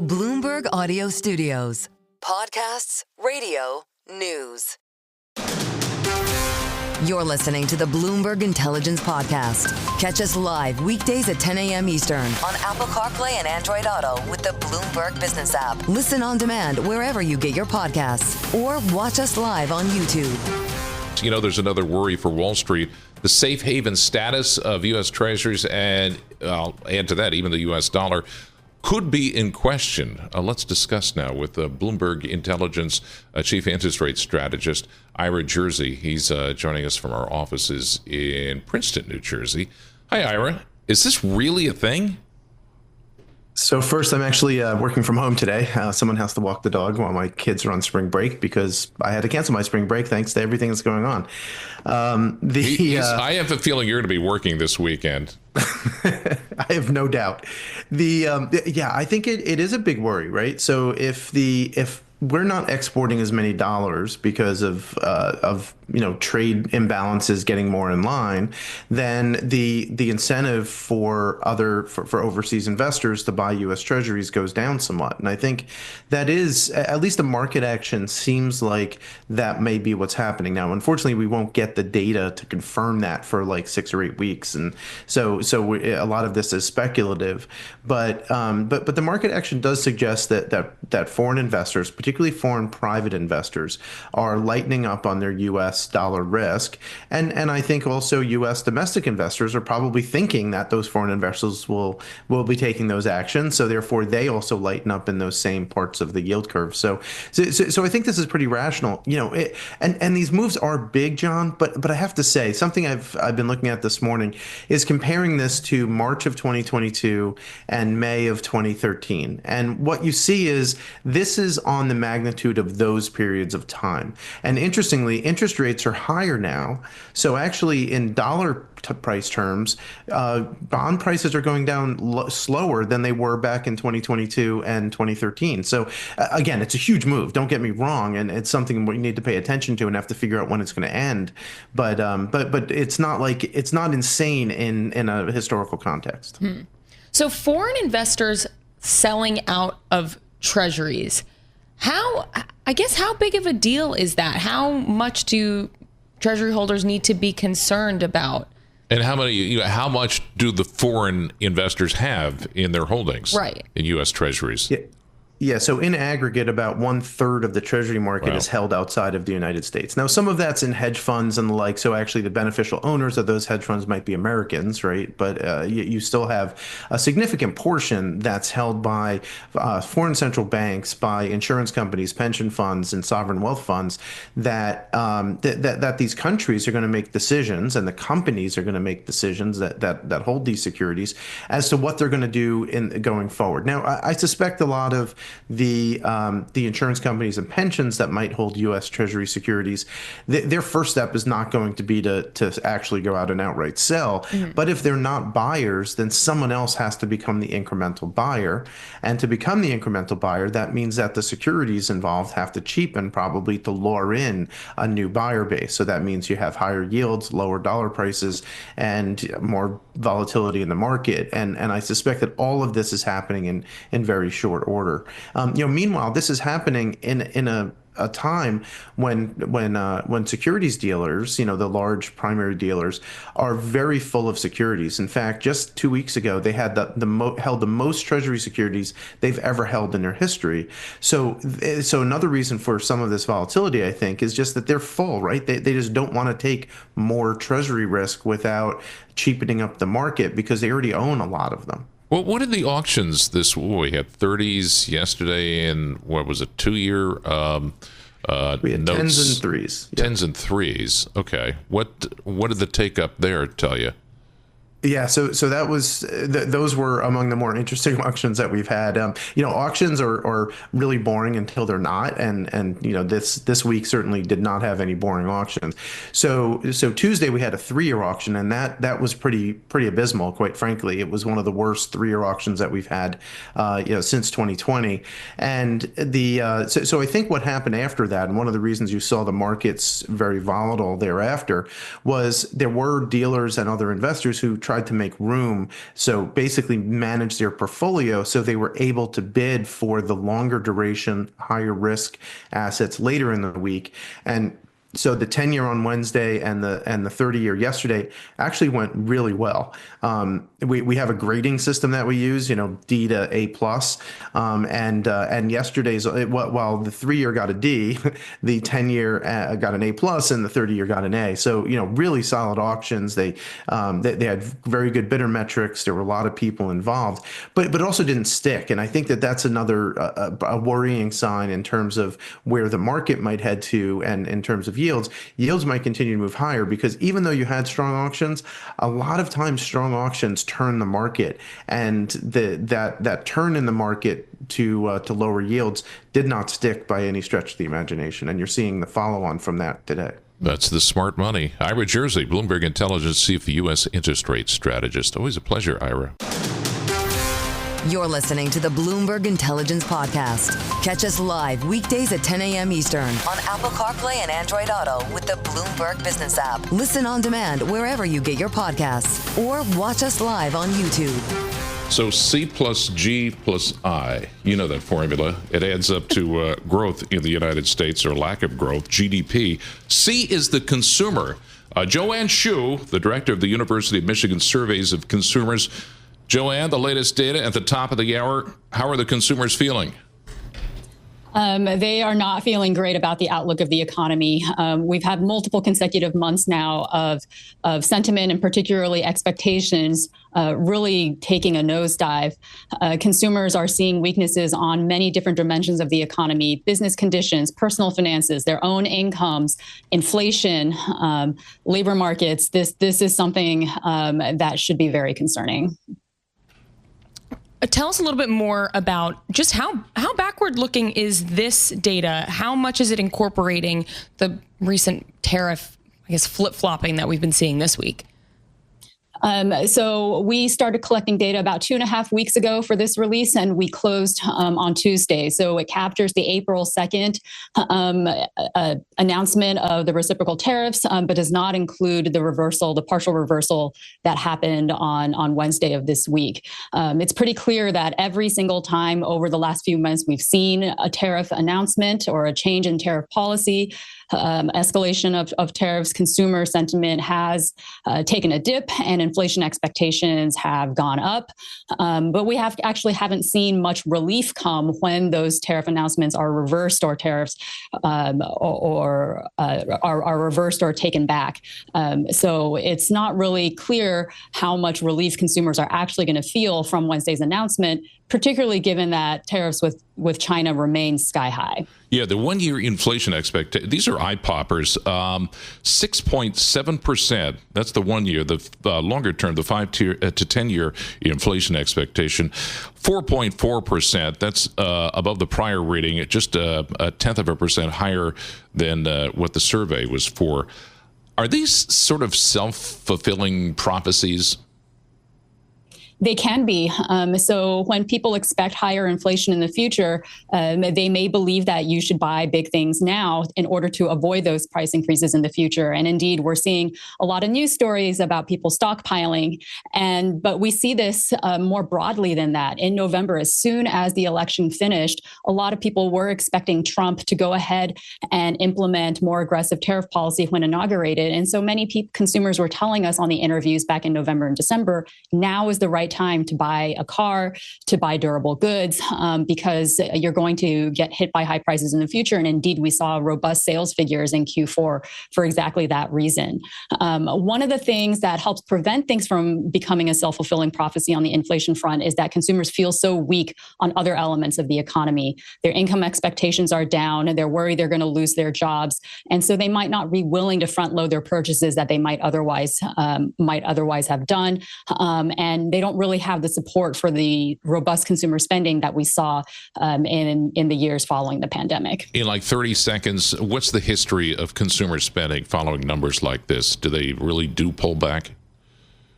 Bloomberg Audio Studios. Podcasts, radio, news. You're listening to the Bloomberg Intelligence Podcast. Catch us live weekdays at 10 a.m. Eastern on Apple CarPlay and Android Auto with the Bloomberg Business app. Listen on demand wherever you get your podcasts or watch us live on YouTube. You know, there's another worry for Wall Street. The safe haven status of U.S. Treasuries and I'll add to that, even the U.S. dollar could be in question. Let's discuss now with Bloomberg Intelligence Chief Interest Rate Strategist Ira Jersey. He's joining us from our offices in Princeton, New Jersey. Hi, Ira. Is this really a thing? So first, I'm actually working from home today. Someone has to walk the dog while my kids are on spring break because I had to cancel my spring break thanks to everything that's going on. I have a feeling you're going to be working this weekend. I have no doubt. I think it is a big worry, right? So if we're not exporting as many dollars because of trade imbalances getting more in line, then the incentive for overseas investors to buy U.S. Treasuries goes down somewhat. And I think that is, at least the market action seems like that may be what's happening now. Unfortunately, we won't get the data to confirm that for like 6 or 8 weeks, and so a lot of this is speculative. But the market action does suggest that foreign investors, particularly foreign private investors, are lightening up on their U.S. dollar risk. And I think also U.S. domestic investors are probably thinking that those foreign investors will be taking those actions. So therefore, they also lighten up in those same parts of the yield curve. So I think this is pretty rational. And these moves are big, John. But I have to say, something I've been looking at this morning is comparing this to March of 2022 and May of 2013. And what you see is this is on the magnitude of those periods of time. And interestingly, interest rates are higher now. So actually, in dollar price terms, bond prices are going down slower than they were back in 2022 and 2013. So again, it's a huge move. Don't get me wrong, and it's something we need to pay attention to and have to figure out when it's going to end. But it's not insane in a historical context. So foreign investors selling out of treasuries, how big of a deal is that? How much do treasury holders need to be concerned about? And how much do the foreign investors have in their holdings in U.S. Treasuries? Yeah, so in aggregate, about 1/3 of the treasury market is held outside of the United States. Now, some of that's in hedge funds and the like, so actually the beneficial owners of those hedge funds might be Americans, right? But you still have a significant portion that's held by foreign central banks, by insurance companies, pension funds, and sovereign wealth funds that these countries are going to make decisions, and the companies are going to make decisions that hold these securities as to what they're going to do going forward. Now, I suspect a lot of the insurance companies and pensions that might hold U.S. Treasury securities, their first step is not going to be to actually go out and outright sell. Mm-hmm. But if they're not buyers, then someone else has to become the incremental buyer. And to become the incremental buyer, that means that the securities involved have to cheapen probably to lure in a new buyer base. So that means you have higher yields, lower dollar prices, and more volatility in the market. And I suspect that all of this is happening in very short order. Meanwhile, this is happening in a time when securities dealers, the large primary dealers, are very full of securities. In fact, just 2 weeks ago, they had held the most treasury securities they've ever held in their history. So another reason for some of this volatility, I think, is just that they're full, right? They just don't want to take more treasury risk without cheapening up the market because they already own a lot of them. Well, what did the auctions we had 30s yesterday, and what was it, 2-year we had notes? 10s and 3s. Yeah. 10s and 3s. Okay. What did the take up there tell you? Yeah, so that was those were among the more interesting auctions that we've had. Auctions are really boring until they're not, and this week certainly did not have any boring auctions. So Tuesday we had a 3-year auction, and that was pretty abysmal, quite frankly. It was one of the worst 3-year auctions that we've had since 2020. And so I think what happened after that, and one of the reasons you saw the markets very volatile thereafter, was there were dealers and other investors who tried tried to make room. So basically manage their portfolio so they were able to bid for the longer duration, higher risk assets later in the week. And so the 10-year on Wednesday and the 30-year yesterday actually went really well. We have a grading system that we use, D to A plus, and yesterday's while the 3-year got a D, the 10-year got an A plus, and the 30-year got an A. So really solid auctions. They had very good bidder metrics. There were a lot of people involved, but it also didn't stick. And I think that's another a worrying sign in terms of where the market might head to, and in terms of yields might continue to move higher, because even though you had strong auctions, a lot of times strong auctions turn the market, and that turn in the market to lower yields did not stick by any stretch of the imagination, and you're seeing the follow-on from that today. That's the smart money. Ira Jersey, Bloomberg Intelligence Chief U.S. Interest Rate Strategist. Always a pleasure, Ira. You're listening to the Bloomberg Intelligence Podcast. Catch us live weekdays at 10 a.m. Eastern on Apple CarPlay and Android Auto with the Bloomberg Business app. Listen on demand wherever you get your podcasts, or watch us live on YouTube. So C plus G plus I, you know that formula. It adds up to growth in the United States, or lack of growth, GDP. C is the consumer. Joanne Hsu, the director of the University of Michigan Surveys of Consumers. Joanne, the latest data at the top of the hour. How are the consumers feeling? They are not feeling great about the outlook of the economy. We've had multiple consecutive months now of sentiment, and particularly expectations really taking a nosedive. Consumers are seeing weaknesses on many different dimensions of the economy: business conditions, personal finances, their own incomes, inflation, labor markets. This is something that should be very concerning. Tell us a little bit more about just how backward looking is this data? How much is it incorporating the recent tariff, flip-flopping that we've been seeing this week? So we started collecting data about 2.5 weeks ago for this release, and we closed on Tuesday. So it captures the April 2nd announcement of the reciprocal tariffs, but does not include the partial reversal that happened on Wednesday of this week. It's pretty clear that every single time over the last few months we've seen a tariff announcement or a change in tariff policy, escalation of tariffs, consumer sentiment has taken a dip, and inflation expectations have gone up. But we haven't seen much relief come when those tariff announcements are reversed, or tariffs are reversed or taken back. So it's not really clear how much relief consumers are actually going to feel from Wednesday's announcement, particularly given that tariffs with China remain sky high. Yeah, the one-year inflation expectation, these are eye poppers, 6.7%. That's the 1 year. The longer term, the 5 to 10-year inflation expectation, 4.4%. That's above the prior reading, just a 1/10% higher than what the survey was for. Are these sort of self-fulfilling prophecies? They can be. So when people expect higher inflation in the future, they may believe that you should buy big things now in order to avoid those price increases in the future. And indeed, we're seeing a lot of news stories about people stockpiling. But we see this more broadly than that. In November, as soon as the election finished, a lot of people were expecting Trump to go ahead and implement more aggressive tariff policy when inaugurated. And so many consumers were telling us on the interviews back in November and December, now is the right time to buy a car, to buy durable goods, because you're going to get hit by high prices in the future. And indeed, we saw robust sales figures in Q4 for exactly that reason. One of the things that helps prevent things from becoming a self-fulfilling prophecy on the inflation front is that consumers feel so weak on other elements of the economy. Their income expectations are down, and they're worried they're going to lose their jobs. And so they might not be willing to front load their purchases that they might otherwise have done. And they don't really have the support for the robust consumer spending that we saw in the years following the pandemic. In like 30 seconds, what's the history of consumer spending following numbers like this? Do they really pull back?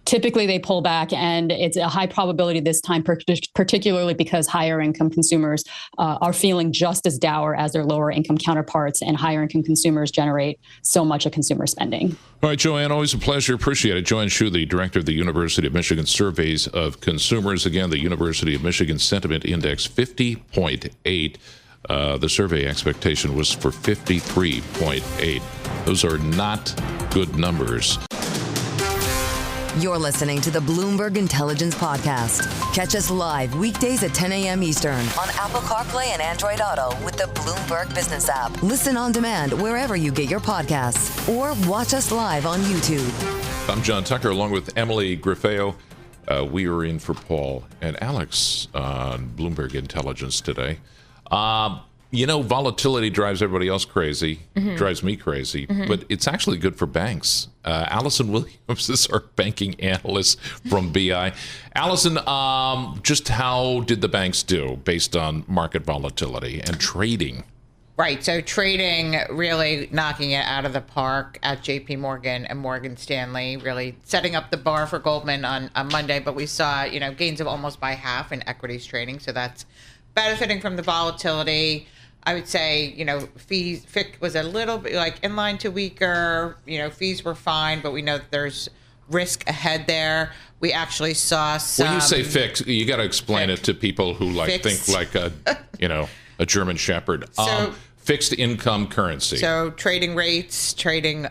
Typically, they pull back, and it's a high probability this time, particularly because higher income consumers are feeling just as dour as their lower income counterparts, and higher income consumers generate so much of consumer spending. All right, Joanne, always a pleasure. Appreciate it. Joanne Hsu, the director of the University of Michigan Surveys of Consumers. Again, the University of Michigan Sentiment Index, 50.8. The survey expectation was for 53.8. Those are not good numbers. You're listening to the Bloomberg Intelligence Podcast. Catch us live weekdays at 10 a.m. Eastern on Apple CarPlay and Android Auto with the Bloomberg Business app. Listen on demand wherever you get your podcasts or watch us live on YouTube. I'm John Tucker along with Emily Grafffeo. We are in for Paul and Alex on Bloomberg Intelligence today. Volatility drives everybody else crazy, drives me crazy, but it's actually good for banks. Alison Williams is our banking analyst from BI. Alison, just how did the banks do based on market volatility and trading? Right. So trading really knocking it out of the park at JPMorgan and Morgan Stanley, really setting up the bar for Goldman on Monday. But we saw, gains of almost by half in equities trading. So that's benefiting from the volatility. I would say, fees, FIC was a little bit in line to weaker, fees were fine, but we know that there's risk ahead there. We actually saw some. When you say FIC, you got to explain it to people who Fixed. think like a German Shepherd. Fixed income currency. So trading rates, trading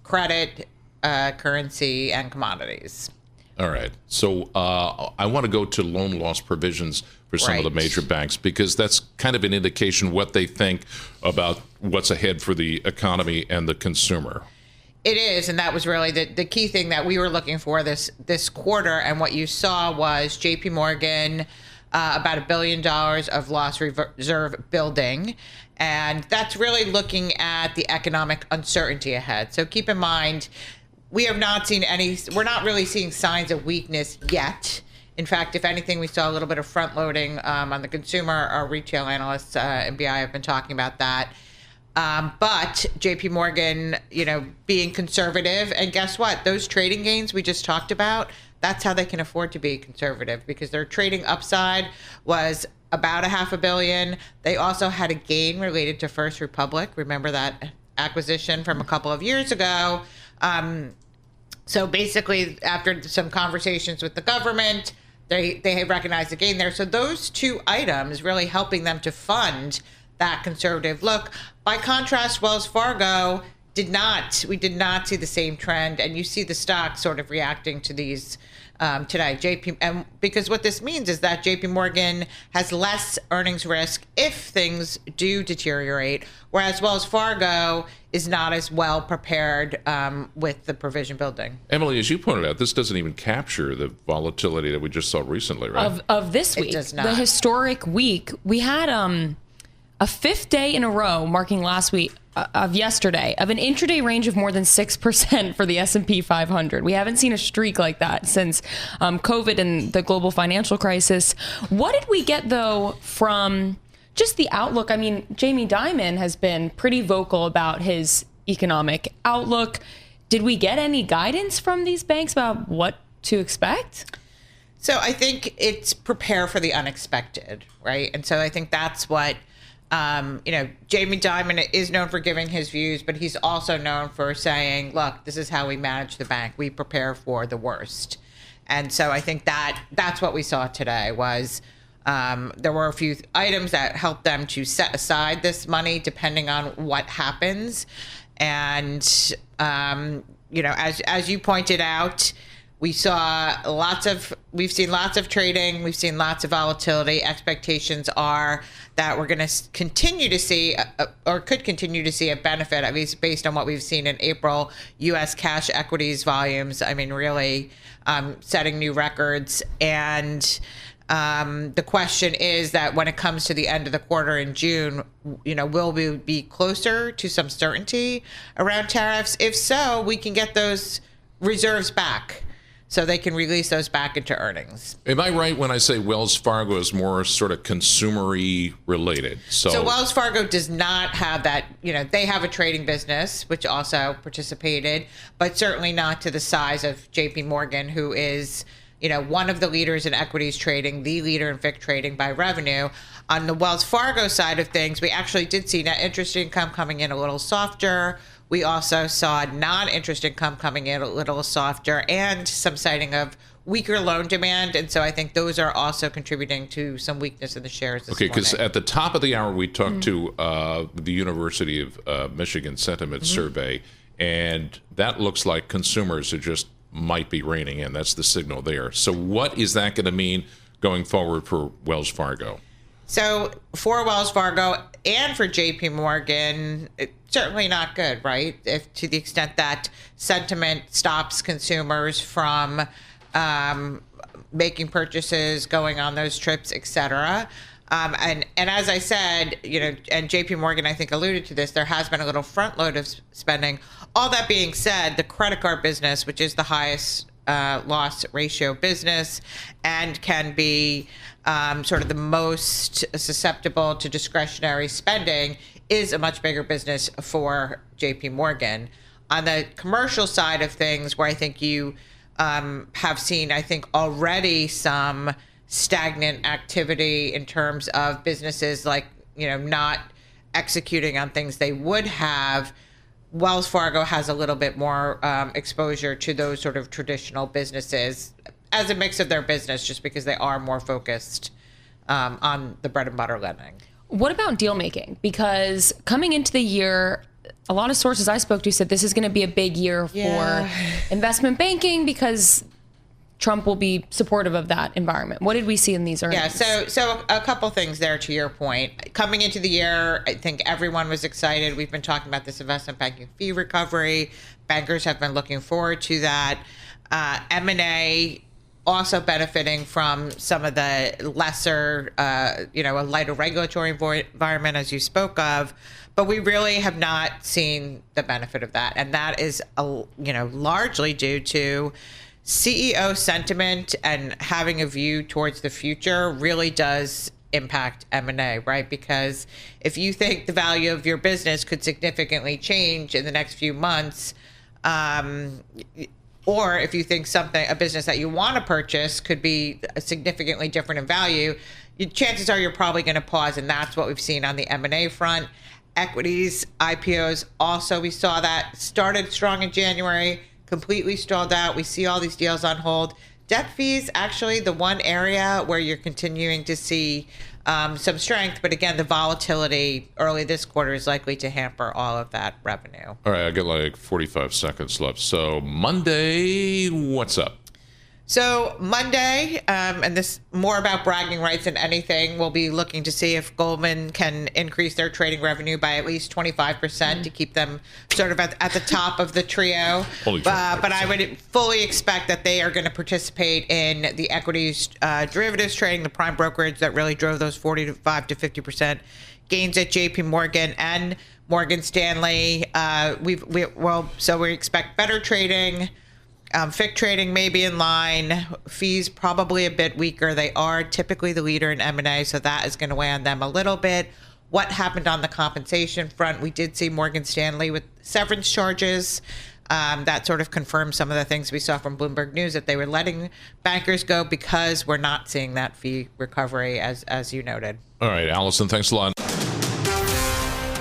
credit, currency, and commodities. All right. So I want to go to loan loss provisions for some of the major banks, because that's kind of an indication what they think about what's ahead for the economy and the consumer. It is, and that was really the key thing that we were looking for this quarter. And what you saw was JPMorgan, about $1 billion of loss reserve building. And that's really looking at the economic uncertainty ahead. So keep in mind, we're not really seeing signs of weakness yet. In fact, if anything, we saw a little bit of front loading on the consumer. Our retail analysts and BI have been talking about that. But JP Morgan, being conservative. And guess what? Those trading gains we just talked about, that's how they can afford to be conservative, because their trading upside was about $500 million. They also had a gain related to First Republic. Remember that acquisition from a couple of years ago. So basically, after some conversations with the government, they had recognized the gain there. So those two items really helping them to fund that conservative look. By contrast, Wells Fargo we did not see the same trend, and you see the stock sort of reacting to these today. And because what this means is that JP Morgan has less earnings risk if things do deteriorate, whereas Wells Fargo is not as well prepared with the provision building. Emily, as you pointed out, this doesn't even capture the volatility that we just saw recently, right? Of this week, It does not. The historic week. We had a fifth day in a row, marking last week of yesterday, of an intraday range of more than 6% for the S&P 500. We haven't seen a streak like that since COVID and the global financial crisis. What did we get, though, from just the outlook? I mean, Jamie Dimon has been pretty vocal about his economic outlook. Did we get any guidance from these banks about what to expect? So I think it's prepare for the unexpected, right? And so I think that's what Jamie Dimon is known for giving his views, but he's also known for saying, look, this is how we manage the bank. We prepare for the worst. And so I think that's what we saw today was there were a few items that helped them to set aside this money depending on what happens. And, as you pointed out, we've seen lots of trading. We've seen lots of volatility. Expectations are that we're going to continue to see or could continue to see a benefit, at least based on what we've seen in April. U.S. cash equities volumes, really setting new records. And the question is that when it comes to the end of the quarter in June, will we be closer to some certainty around tariffs? If so, we can get those reserves back. so they can release those back into earnings. Am I right when I say Wells Fargo is more sort of consumery related? So Wells Fargo does not have that. They have a trading business, which also participated, but certainly not to the size of JPMorgan, who is one of the leaders in equities trading, the leader in FICC trading by revenue. On the Wells Fargo side of things, we actually did see net interest income coming in a little softer. We also saw non-interest income coming in a little softer and some citing of weaker loan demand. And so I think those are also contributing to some weakness in the shares this morning. Because at the top of the hour, we talked to the University of Michigan Sentiment Survey, and that looks like consumers are just might be reining in. That's the signal there. So what is that going to mean going forward for Wells Fargo? So for Wells Fargo and for JP Morgan, it's certainly not good, right? If to the extent that sentiment stops consumers from making purchases, going on those trips, et cetera. And as I said, and JP Morgan, I think, alluded to this, there has been a little front load of spending. All that being said, the credit card business, which is the highest loss ratio business and can be sort of the most susceptible to discretionary spending, is a much bigger business for JP Morgan. On the commercial side of things, where I think you have seen, I think, already some stagnant activity in terms of businesses like, not executing on things they would have, Wells Fargo has a little bit more exposure to those sort of traditional businesses as a mix of their business, just because they are more focused on the bread and butter lending. What about deal making? Because coming into the year, a lot of sources I spoke to said this is going to be a big year for investment banking because Trump will be supportive of that environment. What did we see in these earnings? Yeah, so a couple things there to your point. Coming into the year, I think everyone was excited. We've been talking about this investment banking fee recovery. Bankers have been looking forward to that. M&A also benefiting from some of the lesser, a lighter regulatory environment, as you spoke of. But we really have not seen the benefit of that. And that is, largely due to CEO sentiment, and having a view towards the future really does impact M&A, right? Because if you think the value of your business could significantly change in the next few months, or if you think a business that you want to purchase could be significantly different in value, chances are you're probably going to pause, and that's what we've seen on the M&A front. Equities, IPOs, also we saw that started strong in January, completely stalled out. We see all these deals on hold. Debt fees, actually the one area where you're continuing to see some strength. But again, the volatility early this quarter is likely to hamper all of that revenue. All right, I got like 45 seconds left. So Monday, what's up? So Monday, and this more about bragging rights than anything, we'll be looking to see if Goldman can increase their trading revenue by at least 25% to keep them sort of at the top of the trio. But I would fully expect that they are going to participate in the equities derivatives trading, the prime brokerage that really drove those 45 to 50% gains at JP Morgan and Morgan Stanley. So we expect better trading. FICC trading may be in line. Fees probably a bit weaker. They are typically the leader in M&A, so that is going to weigh on them a little bit. What happened on the compensation front? We did see Morgan Stanley with severance charges. That sort of confirmed some of the things we saw from Bloomberg News, that they were letting bankers go because we're not seeing that fee recovery, as you noted. All right, Alison, thanks a lot.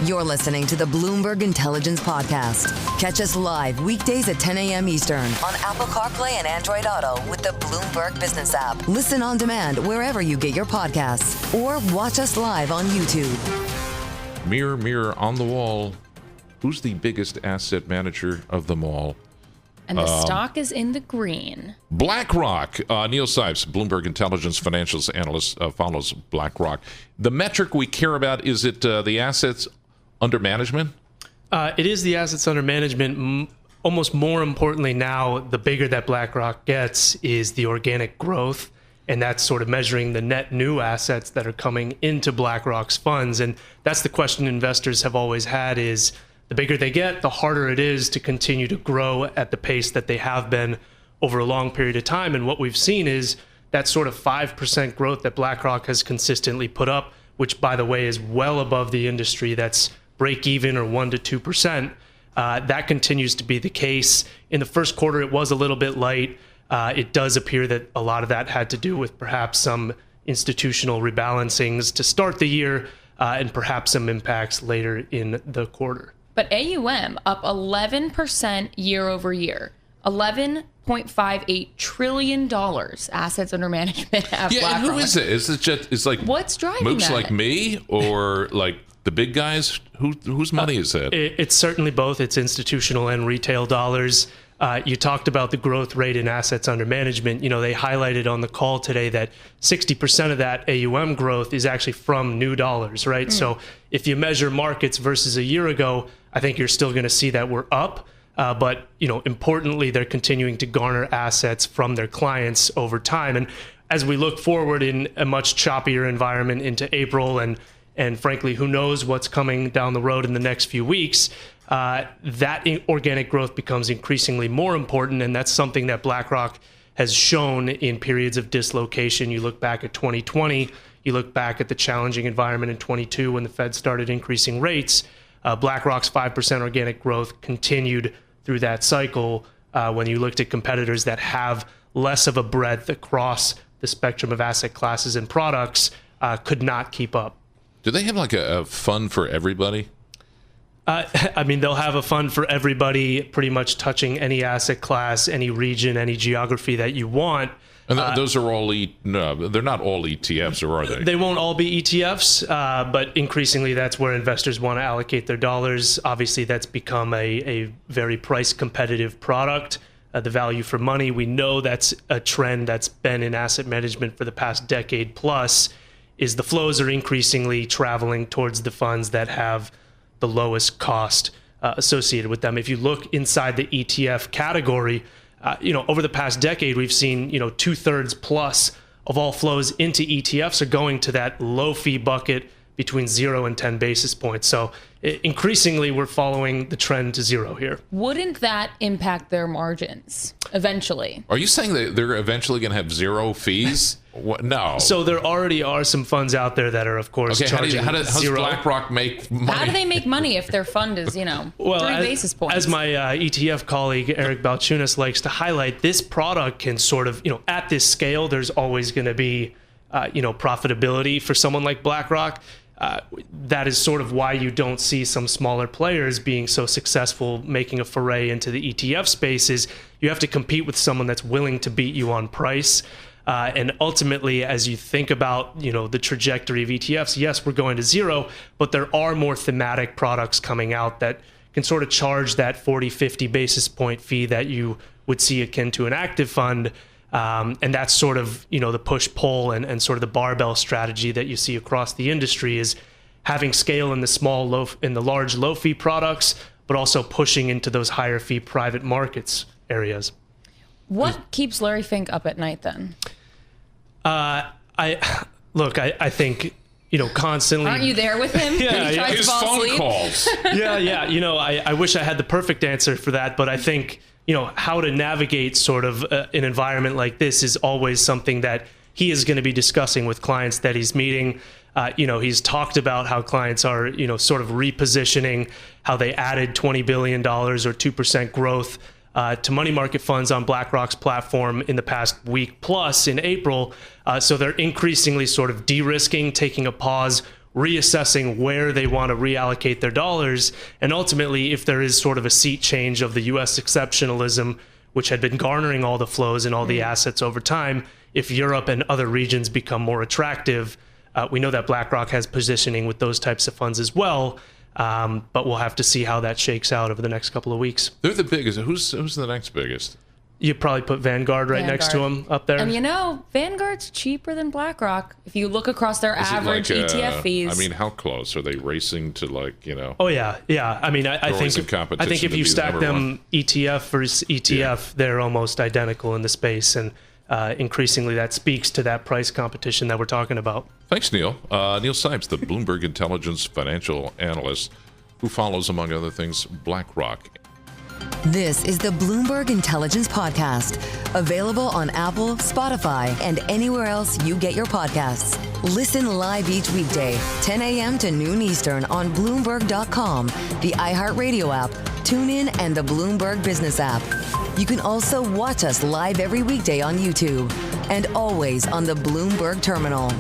You're listening to the Bloomberg Intelligence Podcast. Catch us live weekdays at 10 a.m. Eastern on Apple CarPlay and Android Auto with the Bloomberg Business app. Listen on demand wherever you get your podcasts, or watch us live on YouTube. Mirror, mirror on the wall, who's the biggest asset manager of them all? And the stock is in the green. BlackRock. Neil Sipes, Bloomberg Intelligence Financials Analyst, follows BlackRock. The metric we care about, is it the assets under management? It is the assets under management. Almost more importantly now, the bigger that BlackRock gets is the organic growth. And that's sort of measuring the net new assets that are coming into BlackRock's funds. And that's the question investors have always had, is the bigger they get, the harder it is to continue to grow at the pace that they have been over a long period of time. And what we've seen is that sort of 5% growth that BlackRock has consistently put up, which, by the way, is well above the industry that's break even or 1 to 2%. That continues to be the case. In the first quarter, it was a little bit light. It does appear that a lot of that had to do with perhaps some institutional rebalancings to start the year and perhaps some impacts later in the quarter. But AUM up 11% year over year, $11.58 trillion assets under management at BlackRock. And who is it? Is it just, it's like what's driving mooks that? Like me, or like the big guys? Whose money is that? It's certainly both. It's institutional and retail dollars. You talked about the growth rate in assets under management. You know, they highlighted on the call today that 60% of that AUM growth is actually from new dollars, right? So if you measure markets versus a year ago, I think you're still going to see that we're up. But, you know, importantly, they're continuing to garner assets from their clients over time. And as we look forward in a much choppier environment into April and frankly, who knows what's coming down the road in the next few weeks, that organic growth becomes increasingly more important. And that's something that BlackRock has shown in periods of dislocation. You look back at 2020, you look back at the challenging environment in 22 when the Fed started increasing rates. BlackRock's 5% organic growth continued through that cycle when you looked at competitors that have less of a breadth across the spectrum of asset classes and products could not keep up. Do they have like a fund for everybody? I mean, they'll have a fund for everybody, pretty much touching any asset class, any region, any geography that you want. And those are all no, they're not all ETFs, or are they? They won't all be ETFs, but increasingly that's where investors want to allocate their dollars. Obviously, that's become a very price competitive product. The value for money, we know that's a trend that's been in asset management for the past decade plus, is the flows are increasingly traveling towards the funds that have the lowest cost associated with them. If you look inside the ETF category, over the past decade, we've seen, 2/3 plus of all flows into ETFs are going to that low fee bucket between 0 and 10 basis points. So increasingly, we're following the trend to zero here. Wouldn't that impact their margins eventually? Are you saying that they're eventually going to have zero fees? What? No. So there already are some funds out there that are, of course, charging how does zero. BlackRock make money? How do they make money if their fund is, 3 basis points? As my ETF colleague, Eric Balchunas, likes to highlight, this product can sort of, at this scale, there's always going to be, profitability for someone like BlackRock. That is sort of why you don't see some smaller players being so successful making a foray into the ETF space. Is you have to compete with someone that's willing to beat you on price. And ultimately, as you think about, the trajectory of ETFs, yes, we're going to zero, but there are more thematic products coming out that can sort of charge that 40, 50 basis point fee that you would see akin to an active fund. And that's sort of, the push-pull and sort of the barbell strategy that you see across the industry is having scale in the large low-fee products, but also pushing into those higher-fee private markets areas. What keeps Larry Fink up at night then? I think, constantly. Aren't you there with him? Yeah, he tries his to fall phone asleep? calls. Yeah. I wish I had the perfect answer for that, but I think, how to navigate sort of an environment like this is always something that he is going to be discussing with clients that he's meeting. He's talked about how clients are, sort of repositioning, how they added $20 billion or 2% growth to money market funds on BlackRock's platform in the past week plus in April. So they're increasingly sort of de-risking, taking a pause, reassessing where they want to reallocate their dollars. And ultimately, if there is sort of a seat change of the U.S. exceptionalism, which had been garnering all the flows and all the assets over time, if Europe and other regions become more attractive, we know that BlackRock has positioning with those types of funds as well. But we'll have to see how that shakes out over the next couple of weeks. They're the biggest. Who's the next biggest? You probably put Vanguard next to them up there. And Vanguard's cheaper than BlackRock if you look across their average ETF fees. I mean, how close are they racing to Oh yeah. I mean, I think if you stack them ETF versus ETF, they're almost identical in the space, and increasingly that speaks to that price competition that we're talking about. Thanks, Neil. Neil Sipes, the Bloomberg Intelligence Financial Analyst, who follows, among other things, BlackRock. This is the Bloomberg Intelligence Podcast, available on Apple, Spotify, and anywhere else you get your podcasts. Listen live each weekday, 10 a.m. to noon Eastern on Bloomberg.com, the iHeartRadio app, TuneIn, and the Bloomberg Business app. You can also watch us live every weekday on YouTube and always on the Bloomberg Terminal.